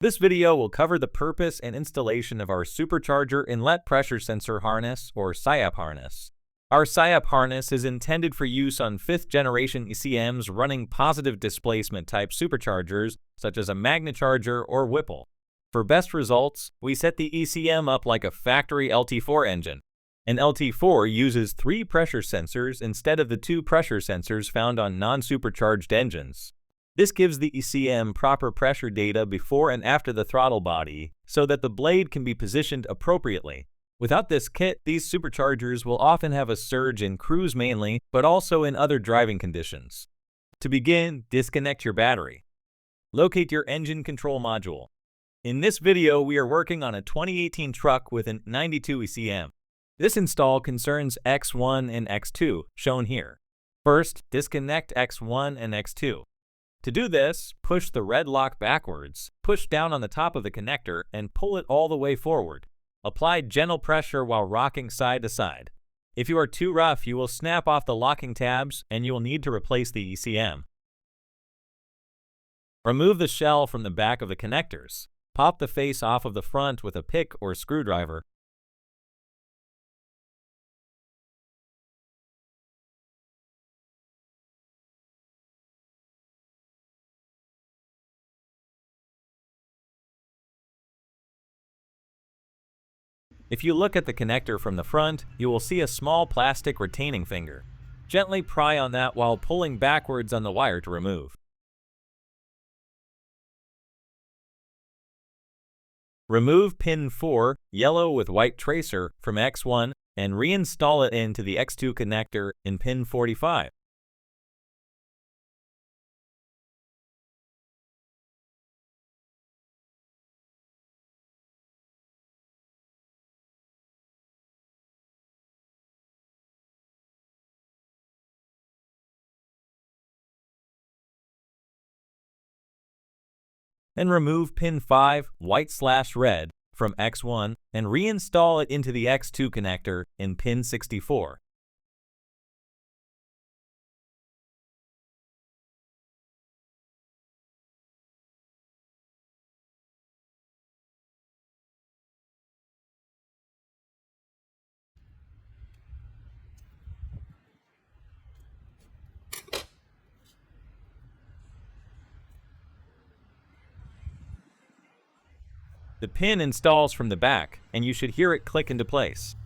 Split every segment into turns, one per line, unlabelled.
This video will cover the purpose and installation of our supercharger inlet pressure sensor harness, or SCIAP harness. Our SCIAP harness is intended for use on 5th generation ECMs running positive displacement type superchargers such as a magnecharger or Whipple. For best results, we set the ECM up like a factory LT4 engine. An LT4 uses 3 pressure sensors instead of the 2 pressure sensors found on non-supercharged engines. This gives the ECM proper pressure data before and after the throttle body so that the blade can be positioned appropriately. Without this kit, these superchargers will often have a surge in cruise mainly, but also in other driving conditions. To begin, disconnect your battery. Locate your engine control module. In this video, we are working on a 2018 truck with a 92 ECM. This install concerns X1 and X2, shown here. First, disconnect X1 and X2. To do this, push the red lock backwards, push down on the top of the connector, and pull it all the way forward. Apply gentle pressure while rocking side to side. If you are too rough, you will snap off the locking tabs and you will need to replace the ECM. Remove the shell from the back of the connectors. Pop the face off of the front with a pick or screwdriver. If you look at the connector from the front, you will see a small plastic retaining finger. Gently pry on that while pulling backwards on the wire to remove. Remove pin 4, yellow with white tracer, from X1 and reinstall it into the X2 connector in pin 45. Then remove pin 5, white/red, from X1 and reinstall it into the X2 connector in pin 64. The pin installs from the back, and you should hear it click into place.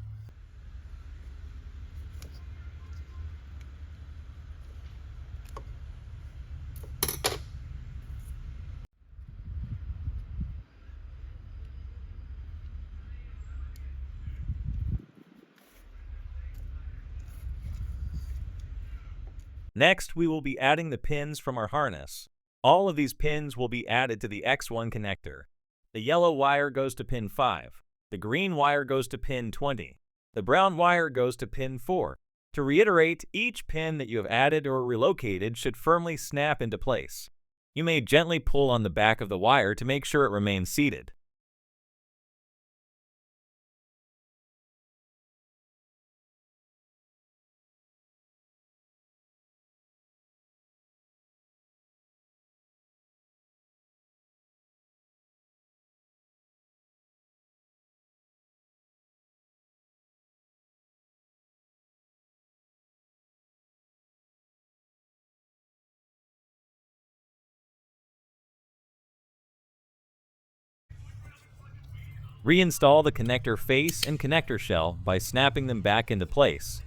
Next, we will be adding the pins from our harness. All of these pins will be added to the X1 connector. The yellow wire goes to pin 5. The green wire goes to pin 20. The brown wire goes to pin 4. To reiterate, each pin that you have added or relocated should firmly snap into place. You may gently pull on the back of the wire to make sure it remains seated. Reinstall the connector face and connector shell by snapping them back into place.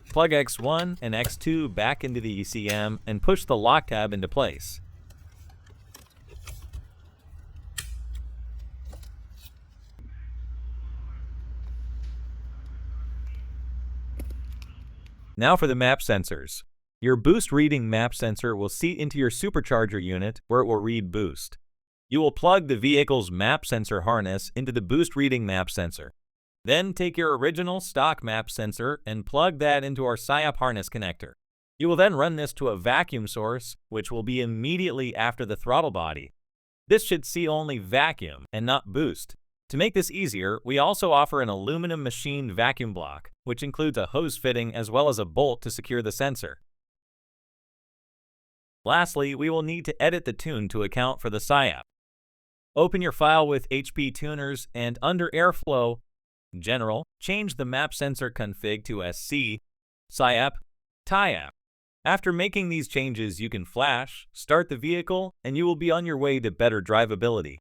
Plug X1 and X2 back into the ECM and push the lock tab into place. Now for the map sensors. Your boost reading map sensor will seat into your supercharger unit where it will read boost. You will plug the vehicle's map sensor harness into the boost reading map sensor. Then take your original stock map sensor and plug that into our SCIAP harness connector. You will then run this to a vacuum source, which will be immediately after the throttle body. This should see only vacuum and not boost. To make this easier, we also offer an aluminum machined vacuum block, which includes a hose fitting as well as a bolt to secure the sensor. Lastly, we will need to edit the tune to account for the SCIAP. Open your file with HP tuners and under Airflow, General, change the map sensor config to SC, SCIAP, TIAP. After making these changes, you can flash, start the vehicle, and you will be on your way to better drivability.